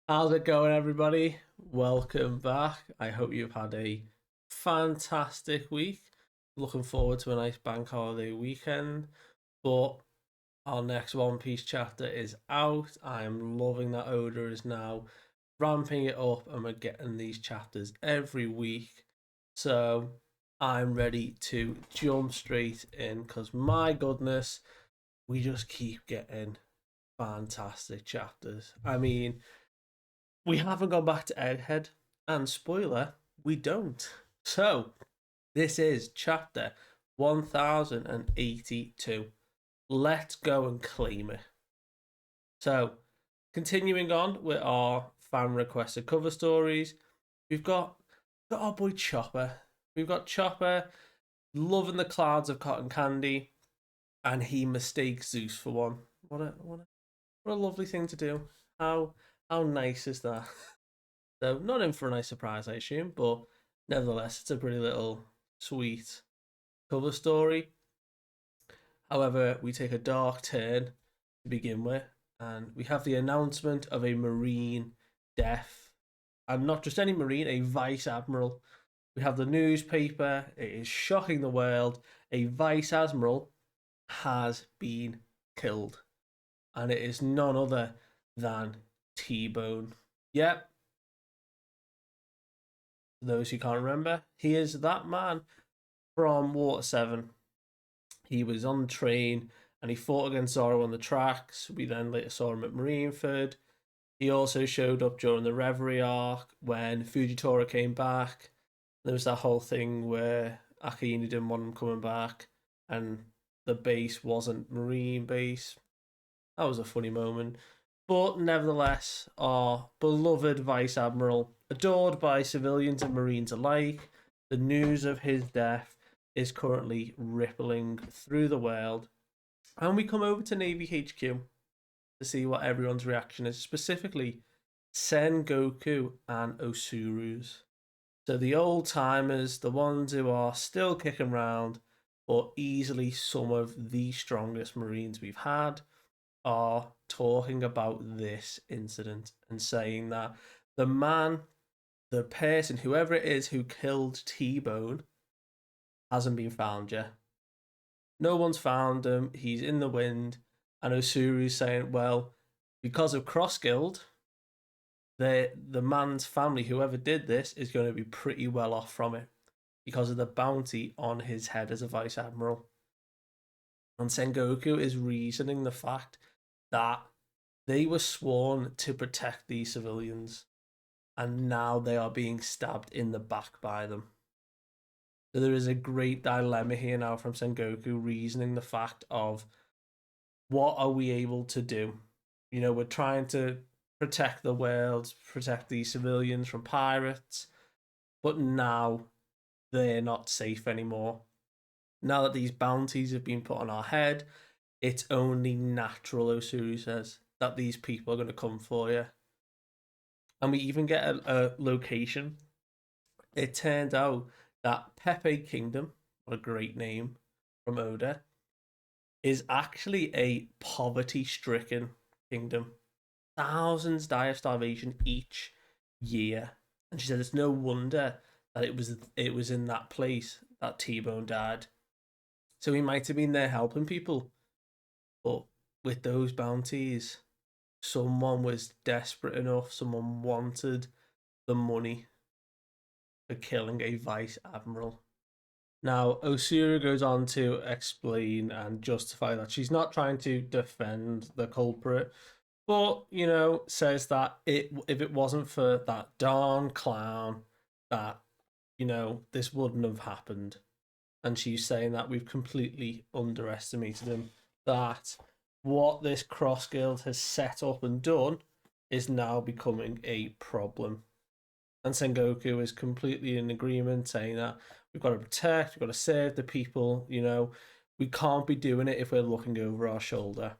How's it going, everybody? Welcome back. I hope you've had a fantastic week. Looking forward to a nice bank holiday weekend. But our next One Piece chapter is out. I am loving that Oda is now ramping it up, and we're getting these chapters every week. So I'm ready to jump straight in because my goodness, we just keep getting fantastic chapters. I mean, we haven't gone back to Egghead, and spoiler, we don't. So, this is chapter 1082. Let's go and claim it. So, continuing on with our fan requested cover stories, we've got our boy Chopper. We've got Chopper loving the clouds of cotton candy, and he mistakes Zeus for one. What a lovely thing to do. How nice is that? So not in for a nice surprise, I assume, but nevertheless, it's a pretty little sweet cover story. However, we take a dark turn to begin with, and we have the announcement of a Marine death, and not just any Marine, a Vice Admiral. We have the newspaper. It is shocking the world. A Vice Admiral has been killed, and it is none other than T-Bone. Yep, those who can't remember, he is that man from Water 7. He was on the train and he fought against Zoro on the tracks. We then later saw him at Marineford. He also showed up during the Reverie arc when Fujitora came back. There was that whole thing where Akiyini didn't want him coming back and the base wasn't Marine base. That was a funny moment. But nevertheless, our beloved Vice Admiral, adored by civilians and Marines alike, the news of his death is currently rippling through the world. And we come over to Navy HQ to see what everyone's reaction is, specifically Sengoku and Osuru's. So the old timers, the ones who are still kicking around, or easily some of the strongest Marines we've had, are talking about this incident and saying that the man, the person, whoever it is who killed T-Bone, hasn't been found yet. No one's found him. He's in the wind. And Osuru's saying, well, because of Cross Guild, the man's family, whoever did this, is going to be pretty well off from it because of the bounty on his head as a Vice Admiral. And Sengoku is reasoning the fact that they were sworn to protect these civilians, and now they are being stabbed in the back by them. So there is a great dilemma here now from Sengoku, reasoning the fact of what are we able to do? You know, we're trying to protect the world, protect these civilians from pirates, but now they're not safe anymore. Now that these bounties have been put on our head, it's only natural, Osuru says, that these people are going to come for you. And we even get a location. It turned out that Pepe Kingdom, what a great name from Oda, is actually a poverty stricken kingdom. Thousands die of starvation each year. And she said it's no wonder that it was in that place that T-Bone died. So he might have been there helping people, but with those bounties, someone was desperate enough, someone wanted the money for killing a Vice Admiral. Now, Osura goes on to explain and justify that she's not trying to defend the culprit, but, says that if it wasn't for that darn clown, that, this wouldn't have happened. And she's saying that we've completely underestimated him, that what this Cross Guild has set up and done is now becoming a problem. And Sengoku is completely in agreement, saying that we've got to protect, we've got to save the people, we can't be doing it if we're looking over our shoulder.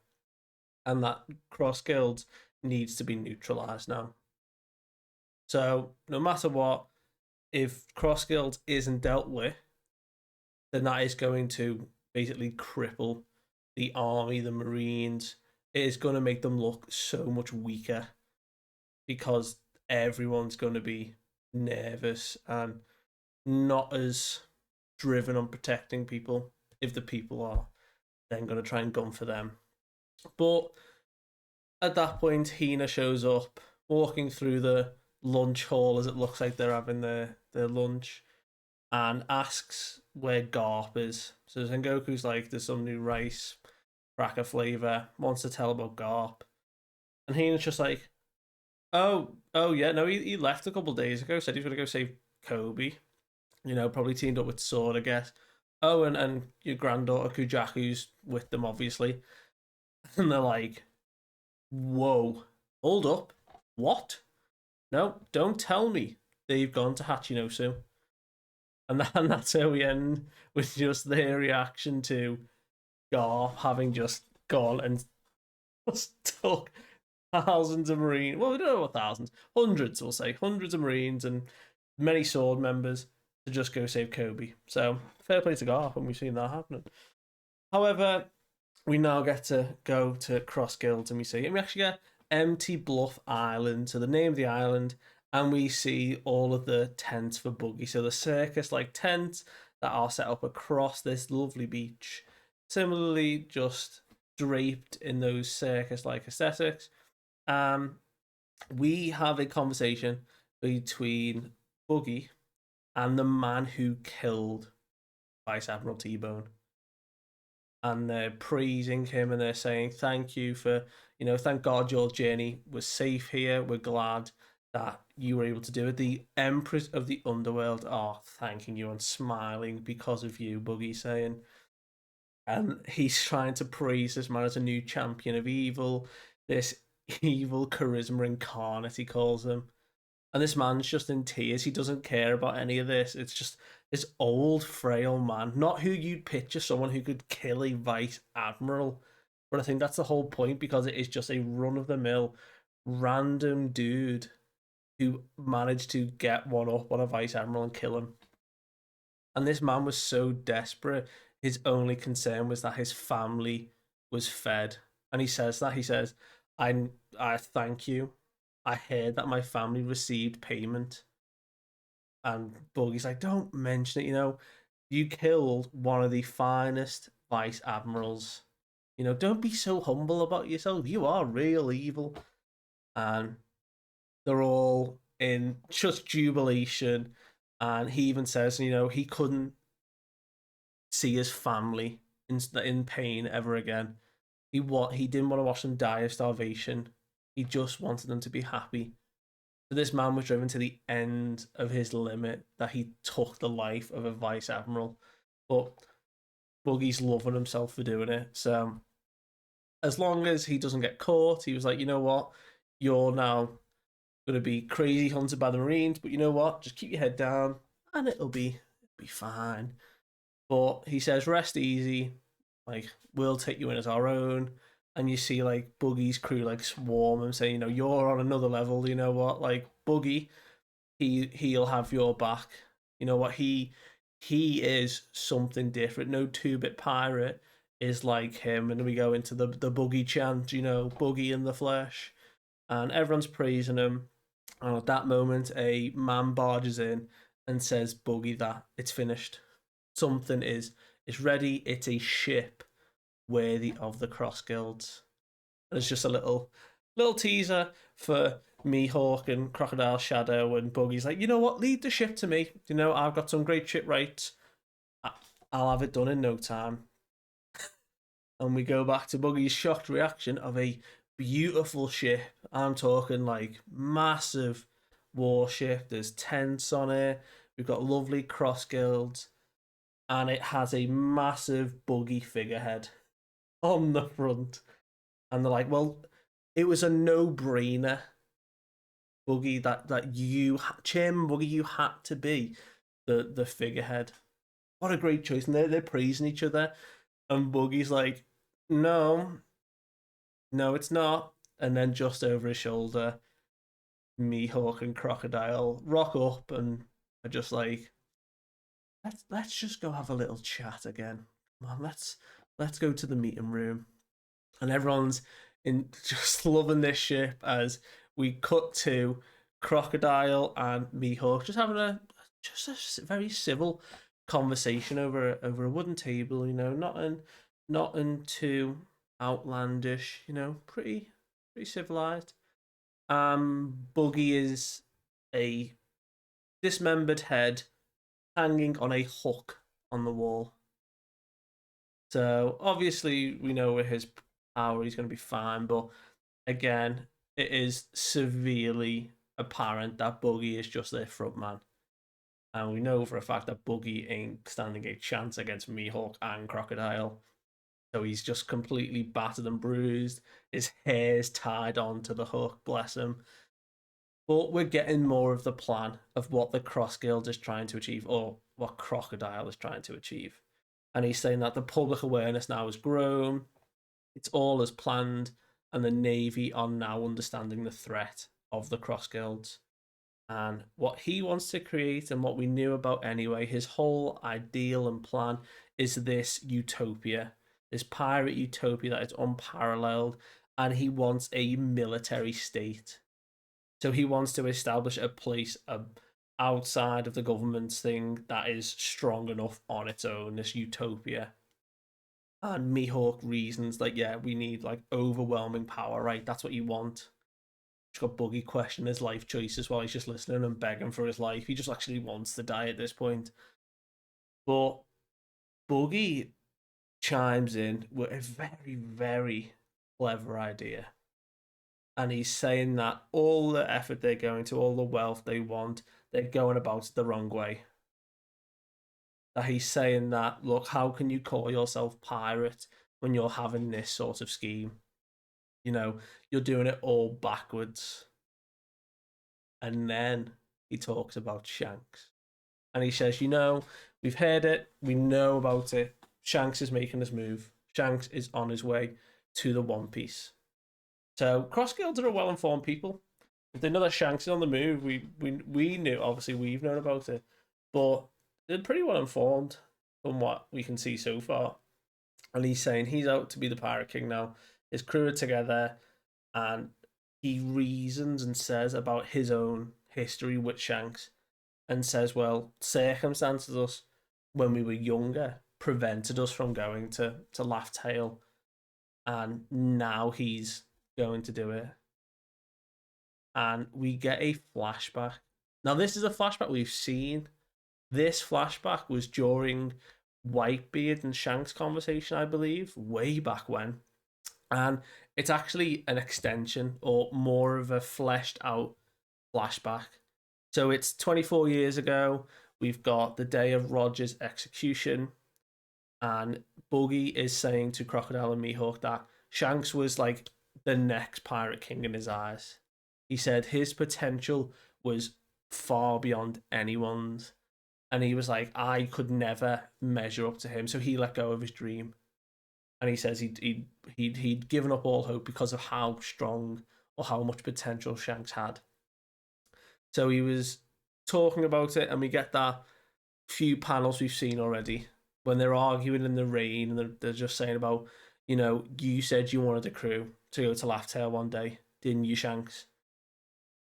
And that Cross Guild needs to be neutralized now. So, no matter what, if Cross Guild isn't dealt with, then that is going to basically cripple the army, the Marines. It is going to make them look so much weaker. because everyone's going to be nervous and not as driven on protecting people if the people are then going to try and gun for them. But at that point, Hina shows up, walking through the lunch hall as it looks like they're having their lunch, and asks where Garp is. So Sengoku's like, there's some new rice cracker flavor, wants to tell about Garp. And Hina's just like, oh yeah, no, he left a couple of days ago, said he was going to go save Kobe. You know, probably teamed up with Sword, I guess. Oh, and your granddaughter Kujaku's with them, obviously. And they're like, whoa, hold up. What? No, don't tell me they've gone to Hachinosu. And that's how we end with just their reaction to Garp having just gone and took thousands of Marines. Well, we don't know what thousands, hundreds, we'll say, hundreds of Marines and many Sword members to just go save Kobe. So fair play to Garp, and we've seen that happening. However, we now get to go to Cross Guilds, and we actually get Empty Bluff Island. So the name of the island, and we see all of the tents for Buggy. So the circus-like tents that are set up across this lovely beach. Similarly, just draped in those circus-like aesthetics. We have a conversation between Buggy and the man who killed Vice Admiral T-Bone. And they're praising him, and they're saying, thank you for, thank God your journey was safe here. We're glad that you were able to do it. The Emperors of the Underworld are thanking you and smiling because of you, Buggy saying. And he's trying to praise this man as a new champion of evil, this evil charisma incarnate, he calls him. And this man's just in tears. He doesn't care about any of this. It's just this old, frail man. Not who you'd picture someone who could kill a Vice Admiral. But I think that's the whole point, because it is just a run-of-the-mill, random dude who managed to get one up on a Vice Admiral and kill him. And this man was so desperate, his only concern was that his family was fed. And he says that. He says, I thank you. I heard that my family received payment. And Buggy's like, don't mention it, you killed one of the finest Vice Admirals. Don't be so humble about yourself. You are real evil. And they're all in just jubilation. And he even says, he couldn't see his family in pain ever again. He didn't want to watch them die of starvation. He just wanted them to be happy. So this man was driven to the end of his limit, that he took the life of a Vice Admiral. But Buggy's loving himself for doing it. So as long as he doesn't get caught, he was like, you know what? You're now going to be crazy hunted by the Marines, but you know what? Just keep your head down and it'll be fine. But he says, rest easy. Like, we'll take you in as our own. And you see, like, Buggy's crew, like, swarm him, saying, you're on another level, you know what? Like, Buggy, he'll have your back. You know what? He is something different. No 2-bit pirate is like him. And we go into the Buggy chant, Buggy in the flesh. And everyone's praising him. And at that moment, a man barges in and says, Buggy, that it's finished. Something is ready. It's a ship worthy of the Cross Guilds. And it's just a little teaser for Mihawk and Crocodile Shadow, and Buggy's like, you know what, lead the ship to me. I've got some great shipwrights. I'll have it done in no time. And we go back to Buggy's shocked reaction of a beautiful ship. I'm talking like massive warship. There's tents on it. We've got lovely Cross Guilds. And it has a massive Buggy figurehead on the front. And they're like, well, it was a no-brainer, Buggy, that you, Chairman Buggy, you had to be the figurehead. What a great choice. And they're praising each other. And Buggy's like, no, it's not. And then just over his shoulder, Mihawk and Crocodile rock up and are just like, let's just go have a little chat again. Come on, let's go to the meeting room. And everyone's in just loving this ship as we cut to Crocodile and Mihawk just having a very civil conversation over a wooden table. Nothing too outlandish. Pretty civilized. Buggy is a dismembered head hanging on a hook on the wall. So obviously we know with his power he's going to be fine, but again, it is severely apparent that Buggy is just their front man. And we know for a fact that Buggy ain't standing a chance against Mihawk and Crocodile. So he's just completely battered and bruised. His hair's tied onto the hook, bless him. But we're getting more of the plan of what the Cross Guild is trying to achieve, or what Crocodile is trying to achieve. And he's saying that the public awareness now has grown, it's all as planned, and the Navy are now understanding the threat of the Cross Guilds. And what he wants to create, and what we knew about anyway, his whole ideal and plan is this utopia, this pirate utopia that is unparalleled, and he wants a military state. So he wants to establish a place outside of the government's thing that is strong enough on its own, this utopia. And Mihawk reasons like, yeah, we need like overwhelming power, right? That's what you want. Just got Buggy questioning his life choices while he's just listening and begging for his life. He just actually wants to die at this point. But Buggy chimes in with a very, very clever idea. And he's saying that all the effort they're going to, all the wealth they want, they're going about it the wrong way. That he's saying that, look, how can you call yourself pirate when you're having this sort of scheme? You're doing it all backwards. And then he talks about Shanks. And he says, we've heard it, we know about it. Shanks is making his move. Shanks is on his way to the One Piece. So Cross Guilds are a well-informed people. If they know that Shanks is on the move, we knew, obviously we've known about it, but they're pretty well informed from what we can see so far. And he's saying he's out to be the Pirate King now. His crew are together, and he reasons and says about his own history with Shanks, and says, well, circumstances us when we were younger prevented us from going to Laugh Tale, and now he's going to do it. And we get a flashback. Now, this is a flashback we've seen. This flashback was during Whitebeard and Shanks' conversation, I believe, way back when. And it's actually an extension, or more of a fleshed out flashback. So it's 24 years ago. We've got the day of Roger's execution. And Buggy is saying to Crocodile and Mihawk that Shanks was like the next Pirate King in his eyes. He said his potential was far beyond anyone's. And he was like, I could never measure up to him. So he let go of his dream. And he says he'd given up all hope because of how strong or how much potential Shanks had. So he was talking about it, and we get that few panels we've seen already when they're arguing in the rain, and they're just saying about, you said you wanted a crew to go to Laugh Tale one day, didn't you, Shanks?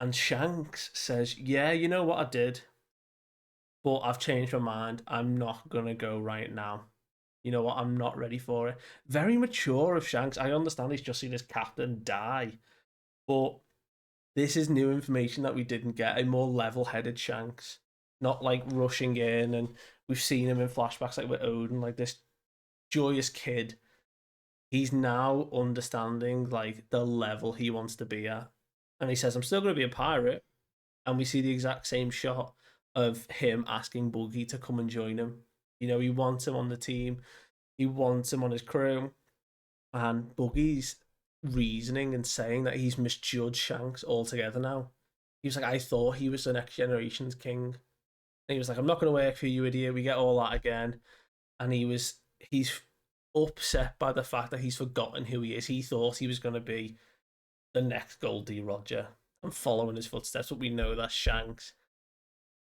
And Shanks says, yeah, you know what, I did, but I've changed my mind. I'm not going to go right now. You know what, I'm not ready for it. Very mature of Shanks. I understand he's just seen his captain die, but this is new information that we didn't get. A more level-headed Shanks, not like rushing in, and we've seen him in flashbacks like with Odin, like this joyous kid. He's now understanding like the level he wants to be at. And he says, I'm still going to be a pirate. And we see the exact same shot of him asking Buggy to come and join him. He wants him on the team. He wants him on his crew. And Buggy's reasoning and saying that he's misjudged Shanks altogether now. He was like, I thought he was the next generation's king. And he was like, I'm not going to work for you, idiot. We get all that again. And he's upset by the fact that he's forgotten who he is. He thought he was going to be the next Goldie Roger and following his footsteps, but we know that's Shanks.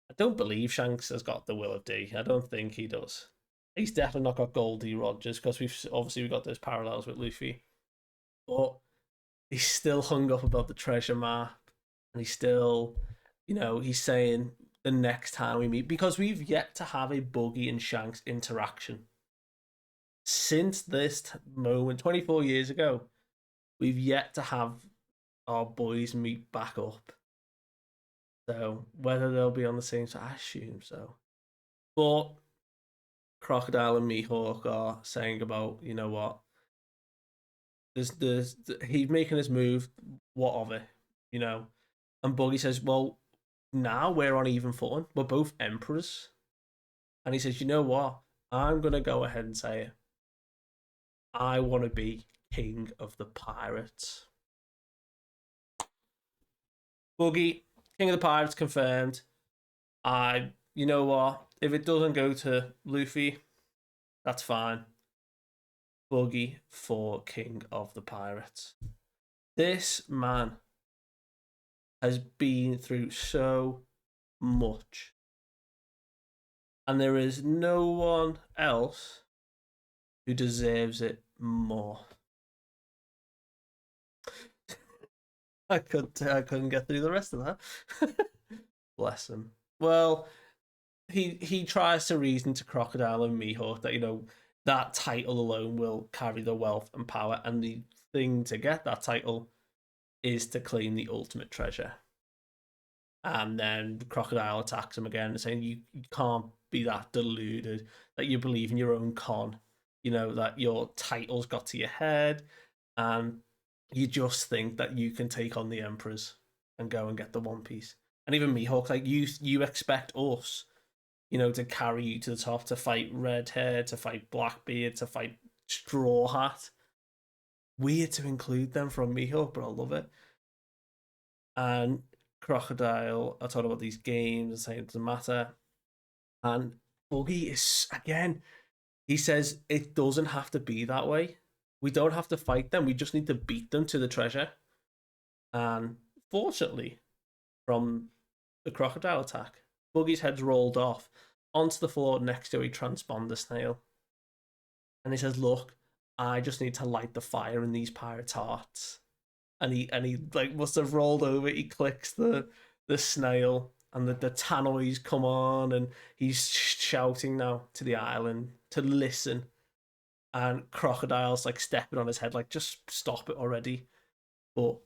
I don't believe Shanks has got the will of D. I don't think he does. He's definitely not got Goldie Rogers, because we've got those parallels with Luffy. But he's still hung up about the treasure map, and he's still, he's saying the next time we meet, because we've yet to have a Buggy and Shanks interaction since this moment 24 years ago. We've yet to have our boys meet back up. So whether they'll be on the same side, I assume so. But Crocodile and Mihawk are saying about, you know what, he's making his move. What of it, you know? And Buggy says, well, now we're on even footing. We're both emperors. And he says, you know what? I'm gonna go ahead and say it. I want to be king of the pirates. Buggy, king of the pirates confirmed. You know what? If it doesn't go to Luffy, that's fine. Buggy for king of the pirates. This man has been through so much, and there is no one else who deserves it more. I couldn't get through the rest of that. Bless him. Well, he tries to reason to Crocodile and Mihawk that that title alone will carry the wealth and power, and the thing to get that title is to claim the ultimate treasure. And then Crocodile attacks him again, saying you can't be that deluded that you believe in your own con. That your title's got to your head, and you just think that you can take on the emperors and go and get the One Piece. And even Mihawk, like you expect us, to carry you to the top, to fight Redhair, to fight Blackbeard, to fight Straw Hat. Weird to include them from Mihawk, but I love it. And Crocodile are talking about these games and saying it doesn't matter. And Buggy is, again, he says it doesn't have to be that way. We don't have to fight them. We just need to beat them to the treasure. And fortunately, from the crocodile attack, Buggy's head's rolled off onto the floor next to a transponder snail. And he says, look, I just need to light the fire in these pirates' hearts. And he like must have rolled over. He clicks the snail, and the tannoys come on, and he's shouting now to the island to listen. And Crocodile's like stepping on his head, like, just stop it already. But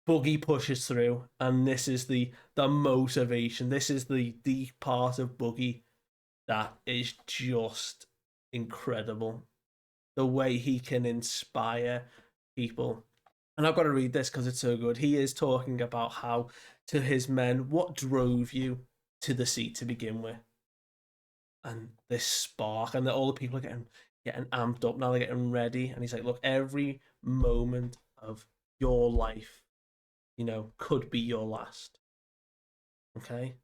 Buggy pushes through, and this is the motivation. This is the deep part of Buggy that is just incredible. The way he can inspire people. And I've got to read this because it's so good. He is talking about how, to his men, what drove you to the sea to begin with? And this spark, and all the people are getting amped up now. They're getting ready, and he's like, "Look, every moment of your life, could be your last. Okay,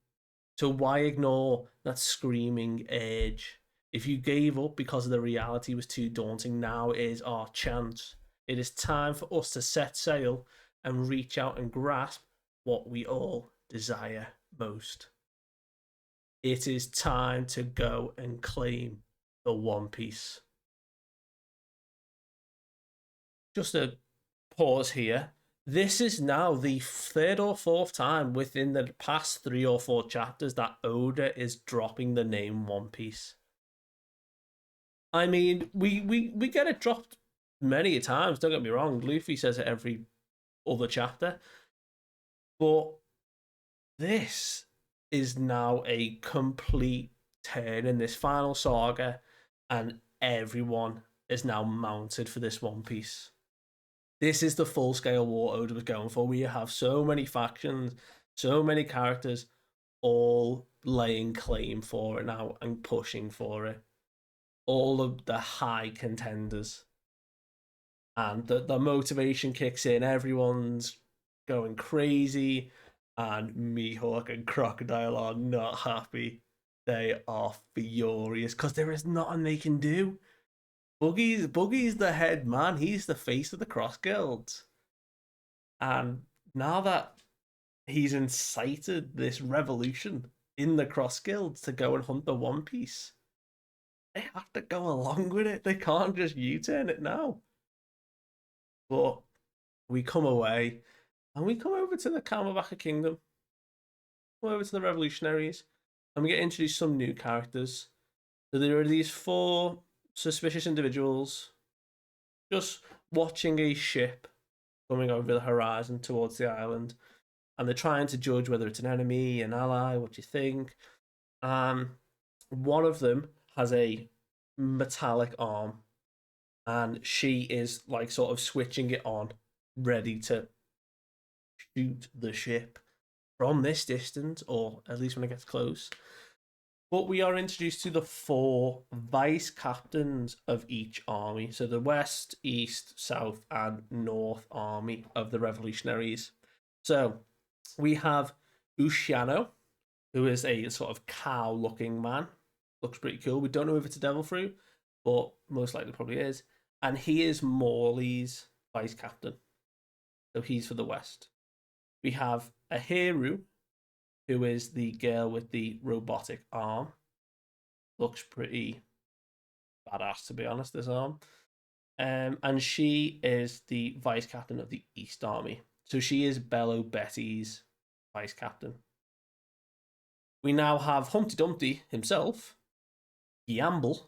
so why ignore that screaming urge? If you gave up because the reality was too daunting, now is our chance. It is time for us to set sail and reach out and grasp what we all desire most. It is time to go and claim the One Piece." Just a pause here. This is now the third or fourth time within the past 3 or 4 chapters that Oda is dropping the name One Piece. I mean, we get it dropped many times, don't get me wrong. Luffy says it every other chapter. But this is now a complete turn in this final saga, and everyone is now mounted for this One Piece. This is the full-scale war Oda was going for. We have so many factions, so many characters, all laying claim for it now and pushing for it. All of the high contenders. And the motivation kicks in. Everyone's going crazy. And Mihawk and Crocodile are not happy. They are furious because there is nothing they can do. Buggy's the head man. He's the face of the Cross Guilds. And now that he's incited this revolution in the Cross Guilds to go and hunt the One Piece, they have to go along with it. They can't just U-turn it now. But We come away and we come over to the Camelbacker Kingdom, come over to the revolutionaries, and we get introduced some new characters. So there are these four suspicious individuals just watching a ship coming over the horizon towards the island, and they're trying to judge whether it's an enemy, an ally, what you think. One of them has a metallic arm, and she is like sort of switching it on, ready to shoot the ship from this distance, or at least when it gets close. But we are introduced to the four vice captains of each army. So the West, East, South, and North army of the revolutionaries. So we have Ushiano, who is a sort of cow-looking man. Looks pretty cool. We don't know if it's a devil fruit, but most likely probably is. And he is Morley's vice captain. So he's for the West. We have Ahiru, who is the girl with the robotic arm. Looks pretty badass, to be honest, this arm. And she is the vice captain of the East Army. So she is Bello Betty's vice captain. We now have Humpty Dumpty himself, Yamble.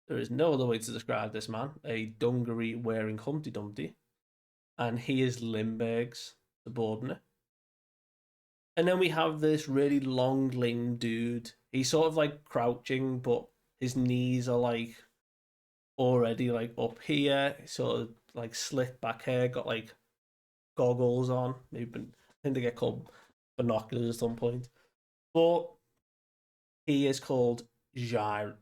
There is no other way to describe this man. A dungaree wearing Humpty Dumpty. And he is Lindbergh's subordinate. And then we have this really long, lame dude. He's sort of like crouching, but his knees are like already like up here. Sort of like slick back hair, got like goggles on. Maybe I think they get called binoculars at some point. But he is called Giron.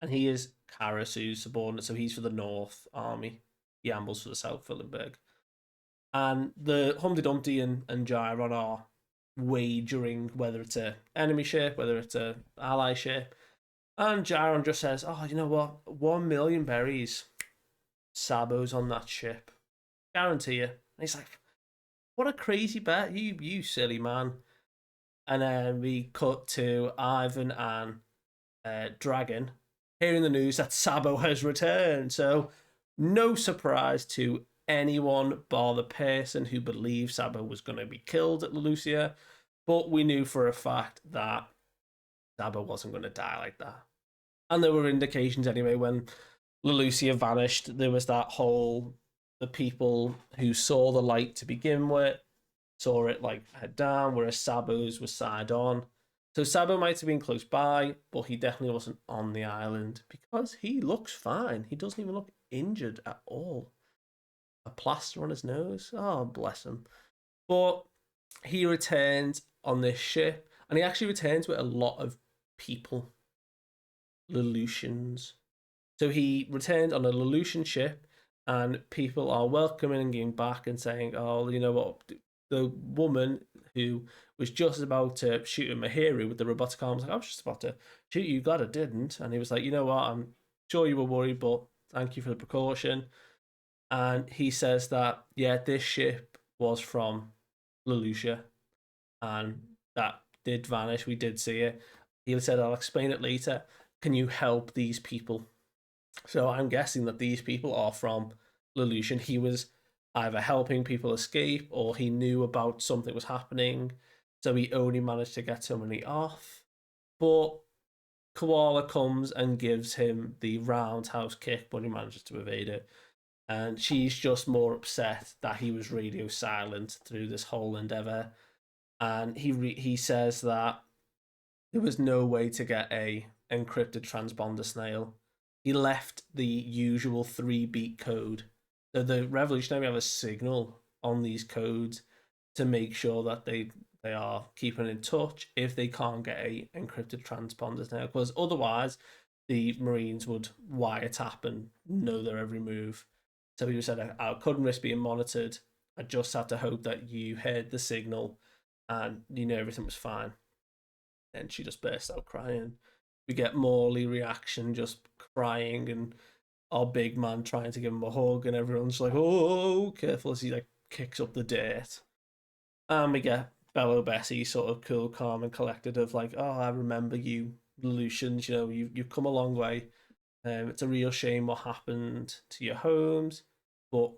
And he is Karasu's subordinate, so he's for the North Army. Yamble's for the South, Lindbergh. And the Humpty Dumpty and Giron are wagering whether it's an enemy ship, whether it's an ally ship. And Giron just says, oh, you know what? 1 million berries. Sabo's on that ship. Guarantee you. And he's like, what a crazy bet. You silly man. And then we cut to Ivan and Dragon hearing the news that Sabo has returned. So no surprise to anyone bar the person who believed Sabo was going to be killed at Lelucia, but we knew for a fact that Sabo wasn't going to die like that. And there were indications anyway when Lelucia vanished. There was that whole, the people who saw the light to begin with saw it like head down, whereas Sabo's was side on. So Sabo might have been close by, but he definitely wasn't on the island because he looks fine. He doesn't even look injured at all. A plaster on his nose. Oh, bless him. But he returns on this ship, and he actually returns with a lot of people. Lelutions. So he returned on a Lelution ship, and people are welcoming and getting back and saying, oh, you know what? The woman who was just about to shoot him, Mahiru, with the robotic arm, was like, I was just about to shoot you, glad I didn't. And he was like, you know what? I'm sure you were worried, but thank you for the precaution. And he says that, yeah, this ship was from Lelucia, and that did vanish. We did see it. He said, I'll explain it later. Can you help these people? So I'm guessing that these people are from Lelucia. He was either helping people escape or he knew about something was happening. So he only managed to get somebody off. But Koala comes and gives him the roundhouse kick, but he manages to evade it. And she's just more upset that he was radio silent through this whole endeavor. And he says that there was no way to get a encrypted transponder snail. He left the usual 3-beat code. So the revolutionary have a signal on these codes to make sure that they are keeping in touch if they can't get a encrypted transponder snail, because otherwise the Marines would wiretap and know their every move. So he said, I couldn't risk being monitored. I just had to hope that you heard the signal and you know everything was fine. And she just burst out crying. We get Morley reaction, just crying, and our big man trying to give him a hug, and everyone's like, oh, careful, as he like kicks up the dirt. And we get Bello Bessie sort of cool, calm, and collected of like, oh, I remember you, Lelutions, you know, you've come a long way. It's a real shame what happened to your homes, but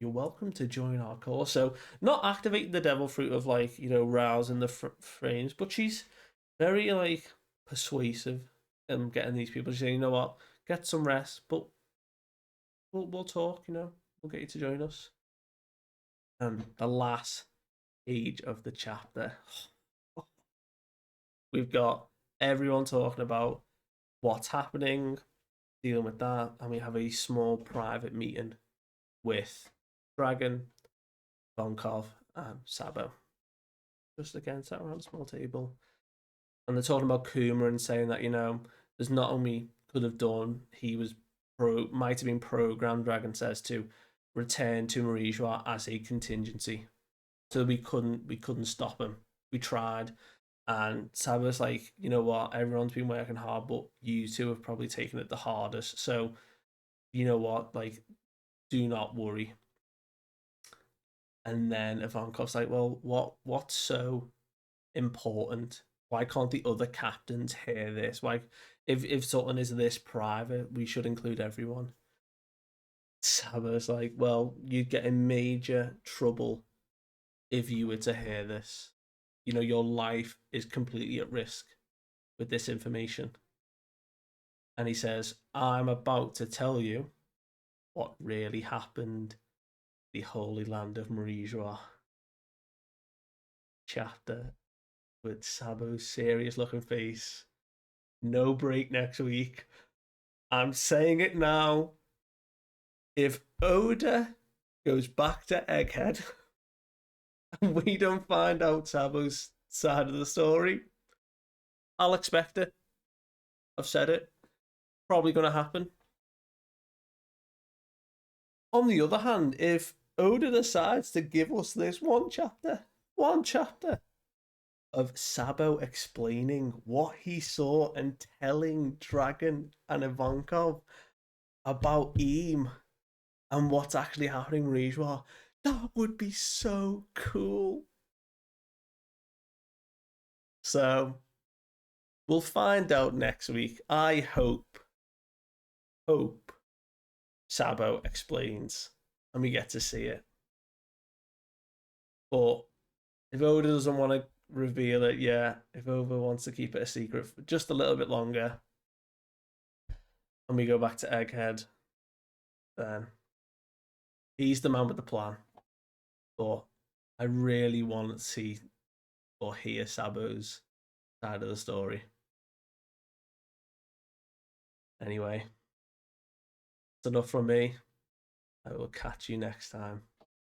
you're welcome to join our cause. So, not activating the devil fruit of like, rousing the frames, but she's very like persuasive and getting these people to say, you know what, get some rest, but we'll talk, we'll get you to join us. And the last page of the chapter, we've got everyone talking about what's happening, dealing with that, and we have a small private meeting with Dragon, Vonkov, and Sabo. Just again, sat around a small table. And they're talking about Kuma and saying that, there's not only could have done, he was might have been programmed, Dragon says, to return to Marie-Joie as a contingency. So we couldn't stop him. We tried. And Sabo's like, you know what, everyone's been working hard, but you two have probably taken it the hardest. So, you know what, like, do not worry. And then Ivankov's like, well, what's so important? Why can't the other captains hear this? Why, if something is this private, we should include everyone. Sabo's like, well, you'd get in major trouble if you were to hear this. Your life is completely at risk with this information. And he says, I'm about to tell you what really happened in the Holy Land of Marie-Joie. Chapter with Sabo's serious looking face. No break next week. I'm saying it now. If Oda goes back to Egghead and we don't find out Sabo's side of the story, I'll expect it. I've said it. Probably going to happen. On the other hand, if Oda decides to give us this one chapter of Sabo explaining what he saw and telling Dragon and Ivankov about Eam and what's actually happening in Marie-Joie, that would be so cool. So we'll find out next week. I hope Sabo explains and we get to see it. But if Oda doesn't want to reveal it, if Oda wants to keep it a secret for just a little bit longer, and we go back to Egghead, then he's the man with the plan. But I really want to see or hear Sabo's side of the story. Anyway, that's enough from me. I will catch you next time.